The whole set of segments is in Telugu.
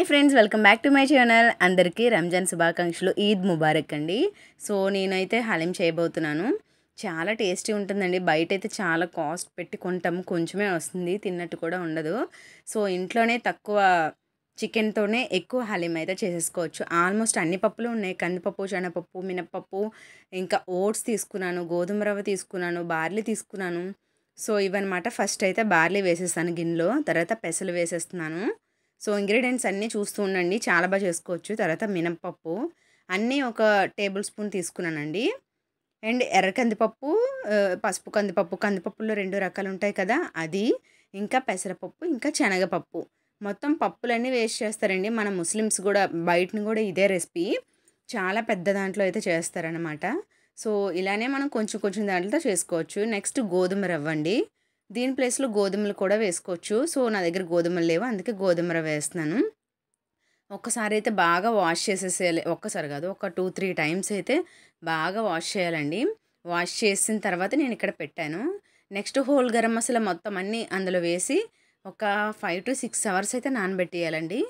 Hi friends, welcome back to my channel. అందరికీ రంజాన్ శుభాకాంక్షలు, ఈద్ ముబారక్ అండి. సో నేనైతే హలీం చేయబోతున్నాను. చాలా టేస్టీ ఉంటుందండి. బయట అయితే చాలా కాస్ట్ పెట్టి కొంటాము, కొంచెమే వస్తుంది, తిన్నట్టు కూడా ఉండదు. సో ఇంట్లోనే తక్కువ చికెన్తోనే ఎక్కువ హలీం అయితే చేసేసుకోవచ్చు. ఆల్మోస్ట్ అన్ని పప్పులు ఉన్నాయి. కందిపప్పు, శనగపప్పు, మినప్పప్పు, ఇంకా ఓట్స్ తీసుకున్నాను, గోధుమ రవ్వ తీసుకున్నాను, బార్లీ తీసుకున్నాను. సో ఇవన్నమాట. ఫస్ట్ అయితే బార్లీ వేసేస్తాను గిన్నెలో, తర్వాత పెసలు వేసేస్తున్నాను. సో ఇంగ్రీడియంట్స్ అన్నీ చూస్తూ ఉండండి, చాలా బాగా చేసుకోవచ్చు. తర్వాత మినప్పప్పు అన్నీ ఒక టేబుల్ స్పూన్ తీసుకున్నానండి. అండ్ ఎర్ర కందిపప్పు, పసుపు కందిపప్పు, కందిపప్పులో 2 రకాలు ఉంటాయి కదా, అది, ఇంకా పెసరపప్పు, ఇంకా శనగపప్పు. మొత్తం పప్పులన్నీ వేస్ట్ చేస్తారండి. మన ముస్లిమ్స్ కూడా బయటని కూడా ఇదే రెసిపీ చాలా పెద్ద దాంట్లో అయితే చేస్తారనమాట. సో ఇలానే మనం కొంచెం కొంచెం దాంట్లో చేసుకోవచ్చు. నెక్స్ట్ గోధుమ రవ్వ అండి. దీని ప్లేస్లో గోధుమలు కూడా వేసుకోవచ్చు. సో నా దగ్గర గోధుమలు లేవు, అందుకే గోధుమ రవ్వ వేస్తున్నాను. ఒక్కసారి అయితే బాగా వాష్ చేసేసేయాలి. ఒక్కసారి కాదు, ఒక 2-3 టైమ్స్ అయితే బాగా వాష్ చేయాలండి. వాష్ చేసిన తర్వాత నేను ఇక్కడ పెట్టాను. నెక్స్ట్ హోల్ గరం మసాలా మొత్తం అన్నీ అందులో వేసి ఒక 5 to 6 అవర్స్ అయితే నానబెట్టేయాలండి.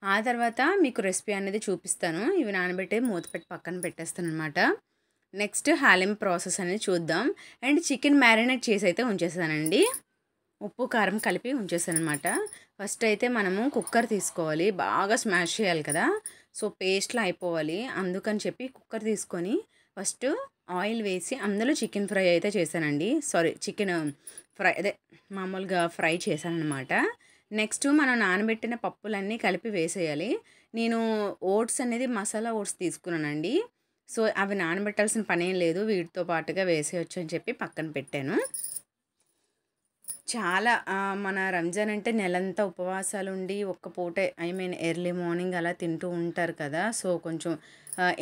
ఆ తర్వాత మీకు రెసిపీ అనేది చూపిస్తాను. ఇవి నానబెట్టి మూత పెట్టి పక్కన పెట్టేస్తాను అనమాట. నెక్స్ట్ హలీం ప్రాసెస్ అనేది చూద్దాం. అండ్ చికెన్ మ్యారినేట్ చేసి అయితే ఉంచేసానండి. ఉప్పు కారం కలిపి ఉంచేసాను అనమాట. ఫస్ట్ అయితే మనము కుక్కర్ తీసుకోవాలి, బాగా స్మాష్ చేయాలి కదా, సో పేస్ట్లో అయిపోవాలి. అందుకని చెప్పి కుక్కర్ తీసుకొని ఫస్ట్ ఆయిల్ వేసి అందులో చికెన్ ఫ్రై అయితే చేశానండి. చికెన్ ఫ్రై అదే మామూలుగా ఫ్రై చేశాను అనమాట. నెక్స్ట్ మనం నానబెట్టిన పప్పులన్నీ కలిపి వేసేయాలి. నేను ఓట్స్ అనేది మసాలా ఓట్స్ తీసుకున్నానండి. సో అవి నానబెట్టాల్సిన పని ఏం లేదు, వీటితో పాటుగా వేసేయచ్చు అని చెప్పి పక్కన పెట్టాను. చాలా మన రంజాన్ అంటే నెలంతా ఉపవాసాలు ఉండి ఒక్క పూటే ఎర్లీ మార్నింగ్ అలా తింటూ ఉంటారు కదా. సో కొంచెం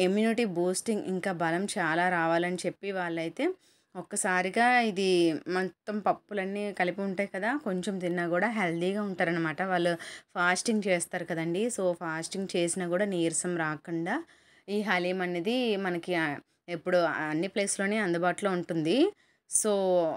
ఇమ్యూనిటీ బూస్టింగ్, ఇంకా బలం చాలా రావాలని చెప్పి వాళ్ళైతే ఒక్కసారిగా ఇది మొత్తం పప్పులన్నీ కలిపి ఉంటాయి కదా, కొంచెం తిన్నా కూడా హెల్తీగా ఉంటారనమాట. వాళ్ళు ఫాస్టింగ్ చేస్తారు కదండి. సో ఫాస్టింగ్ చేసినా కూడా నీరసం రాకుండా ఈ హలీం అనేది మనకి ఎప్పుడు అన్ని ప్లేస్లోనే అందుబాటులో ఉంటుంది. సో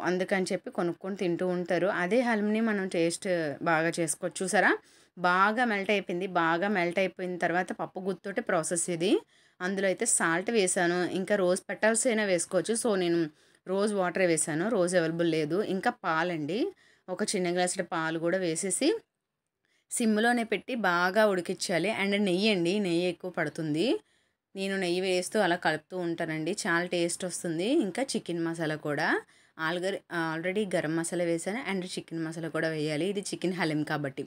అందుకని చెప్పి కొనుక్కొని తింటూ ఉంటారు. అదే హలీంని మనం టేస్ట్ బాగా చేసుకోవచ్చు. చూసారా, బాగా మెల్ట్ అయిపోయింది. బాగా మెల్ట్ అయిపోయిన తర్వాత పప్పు గుత్తోటి ప్రాసెస్ ఇది. అందులో అయితే సాల్ట్ వేసాను, ఇంకా రోజ్ పెటల్స్ అయినా వేసుకోవచ్చు. సో నేను రోజ్ వాటర్ వేసాను, రోజ్ అవైలబుల్ లేదు. ఇంకా పాలండి, ఒక చిన్న గ్లాసుల పాలు కూడా వేసేసి సిమ్లోనే పెట్టి బాగా ఉడికించాలి. అండ్ నెయ్యి అండి, నెయ్యి ఎక్కువ పడుతుంది. నేను నెయ్యి వేస్తూ అలా కలుపుతూ ఉంటానండి, చాలా టేస్ట్ వస్తుంది. ఇంకా చికెన్ మసాలా కూడా ఆల్రెడీ గరం మసాలా వేసాను, అండ్ చికెన్ మసాలా కూడా వేయాలి. ఇది చికెన్ హలీం కాబట్టి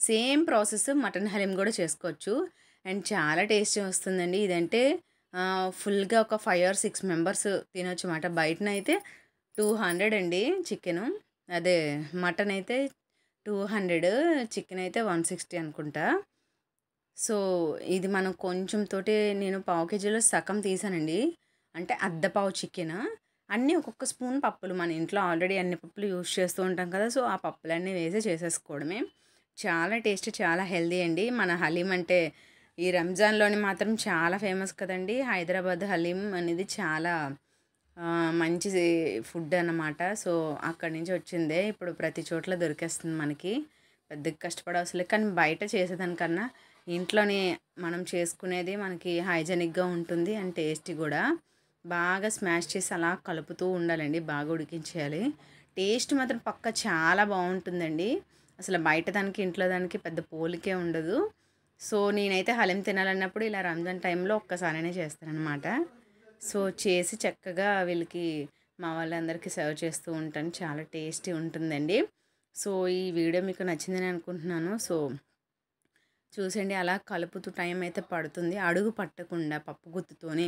సేమ్ ప్రాసెస్ మటన్ హలీం కూడా చేసుకోవచ్చు. అండ్ చాలా టేస్టీ వస్తుందండి. ఇదంటే ఫుల్గా ఒక 5 or 6 మెంబర్స్ తినొచ్చు అన్నమాట. బయటనైతే 200 అండి చికెను, అదే మటన్ అయితే 200, చికెన్ అయితే 160 అనుకుంటా. సో ఇది మనం కొంచెం తోటి నేను పావు కేజీలో సగం తీసానండి, అంటే అర్ధ పావు చికెన్. అన్నీ ఒక్కొక్క స్పూన్ పప్పులు, మన ఇంట్లో ఆల్రెడీ అన్ని పప్పులు యూజ్ చేస్తూ ఉంటాం కదా, సో ఆ పప్పులన్నీ వేసి చేసేసుకోవడమే. చాలా టేస్ట్, చాలా హెల్దీ అండి. మన హలీం అంటే ఈ రంజాన్లోని మాత్రం చాలా ఫేమస్ కదండి. హైదరాబాద్ హలీం అనేది చాలా మంచి ఫుడ్ అన్నమాట. సో అక్కడి నుంచి వచ్చిందే, ఇప్పుడు ప్రతి చోట్ల దొరికేస్తుంది మనకి, పెద్దగా కష్టపడవసరం. కానీ బయట చేసేదానికన్నా ఇంట్లోనే మనం చేసుకునేది మనకి హైజెనిక్గా ఉంటుంది అండ్ టేస్టీ కూడా. బాగా స్మాష్ చేసి అలా కలుపుతూ ఉండాలండి, బాగా ఉడికించేయాలి. టేస్ట్ మాత్రం పక్క చాలా బాగుంటుందండి. అసలు బయట దానికి ఇంట్లో దానికి పెద్ద పోలికే ఉండదు. సో నేనైతే హలీం తినాలన్నప్పుడు ఇలా రంజాన్ టైంలో ఒక్కసారైనా చేస్తానన్నమాట. సో చేసి చక్కగా వీళ్ళకి, మా వాళ్ళందరికీ సర్వ్ చేస్తూ ఉంటాను. చాలా టేస్టీ ఉంటుందండి. సో ఈ వీడియో మీకు నచ్చిందని అనుకుంటున్నాను. సో చూసండి, అలా కలుపుతూ టైం అయితే పడుతుంది, అడుగు పట్టకుండా పప్పు గుత్తుతోనే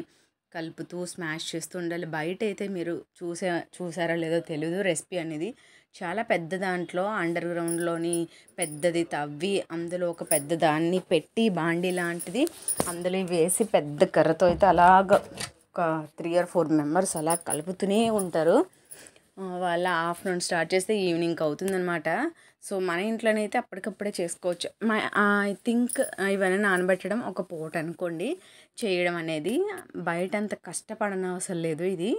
కలుపుతూ స్మాష్ చేస్తూ ఉండాలి. బయట అయితే మీరు చూసారా లేదో తెలియదు, రెసిపీ అనేది చాలా పెద్ద దాంట్లో అండర్ గ్రౌండ్లోని పెద్దది తవ్వి అందులో ఒక పెద్ద దాన్ని పెట్టి బాండీ లాంటిది అందులో వేసి పెద్ద కర్రతో అయితే అలాగ ఒక 3 or 4 మెంబర్స్ అలా కలుపుతూనే ఉంటారు. వాళ్ళ ఆఫ్టర్నూన్ స్టార్ట్ చేస్తే ఈవినింగ్ అవుతుందన్నమాట. సో మన ఇంట్లోనైతే అప్పటికప్పుడే చేసుకోవచ్చు. ఐ థింక్ ఇవన్నీ నానబెట్టడం ఒక పూట అనుకోండి చేయడం అనేది, బయట అంత కష్టపడనవసరం లేదు. ఇది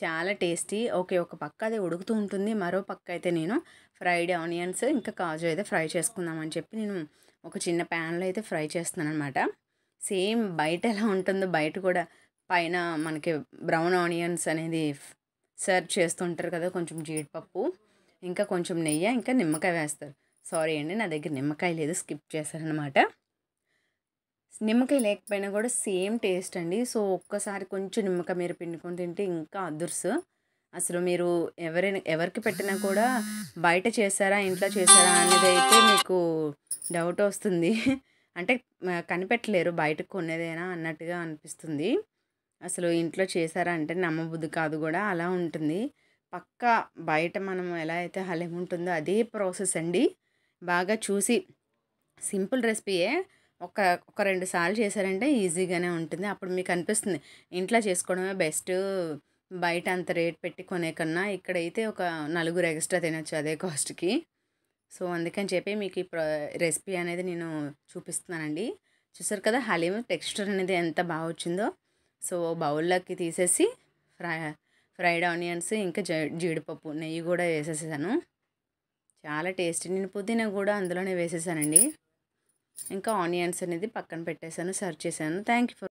చాలా టేస్టీ. ఓకే, ఒక పక్క అది ఉడుకుతూ ఉంటుంది, మరో పక్క అయితే నేను ఫ్రైడ్ ఆనియన్స్ ఇంకా కాజు అయితే ఫ్రై చేసుకుందామని చెప్పి నేను ఒక చిన్న ప్యాన్లో అయితే ఫ్రై చేస్తున్నాను అనమాట. సేమ్ బయట ఎలా ఉంటుందో బయట కూడా పైన మనకి బ్రౌన్ ఆనియన్స్ అనేది సర్వ్ చేస్తుంటారు కదా, కొంచెం జీడిపప్పు ఇంకా కొంచెం నెయ్యి ఇంకా నిమ్మకాయ వేస్తారు. సారీ అండి, నా దగ్గర నిమ్మకాయ లేదు, స్కిప్ చేశారనమాట. నిమ్మకాయ లేకపోయినా కూడా సేమ్ టేస్ట్ అండి. సో ఒక్కసారి కొంచెం నిమ్మకాయ మీరు పిండుకొని తింటే ఇంకా అదుర్సు. అసలు మీరు ఎవరికి పెట్టినా కూడా బయట చేశారా ఇంట్లో చేశారా అనేది అయితే మీకు డౌట్ వస్తుంది. అంటే కనిపెట్టలేరు బయటకు కొనేదేనా అన్నట్టుగా అనిపిస్తుంది. అసలు ఇంట్లో చేశారా అంటే నమ్మబుద్ధి కాదు కూడా, అలా ఉంటుంది. పక్కా బయట మనం ఎలా అయితే హలీం ఉంటుందో అదే ప్రాసెస్ అండి. బాగా చూసి సింపుల్ రెసిపీయే. ఒక ఒక 2 సార్లు చేశారంటే ఈజీగానే ఉంటుంది. అప్పుడు మీకు అనిపిస్తుంది ఇంట్లో చేసుకోవడమే బెస్ట్. బయట అంత రేట్ పెట్టి కొనే కన్నా ఇక్కడైతే ఒక నలుగురు ఎక్స్ట్రా తినొచ్చు అదే కాస్ట్‌కి. సో అందుకని చెప్పి మీకు ఈ రెసిపీ అనేది నేను చూపిస్తున్నానండి. చూసారు కదా హలీం టెక్స్చర్ అనేది ఎంత బాగా వచ్చిందో. సో బౌల్లోకి తీసేసి ఫ్రై ఫ్రైడ్ ఆనియన్స్ ఇంకా జీడిపప్పు నెయ్యి కూడా వేసేసాను. చాలా టేస్టీ. నేను పుదీనా కూడా అందులోనే వేసేసానండి. ఇంకా ఆనియన్స్ అనేది పక్కన పెట్టేసాను, సర్వ్ చేశాను. Thank you for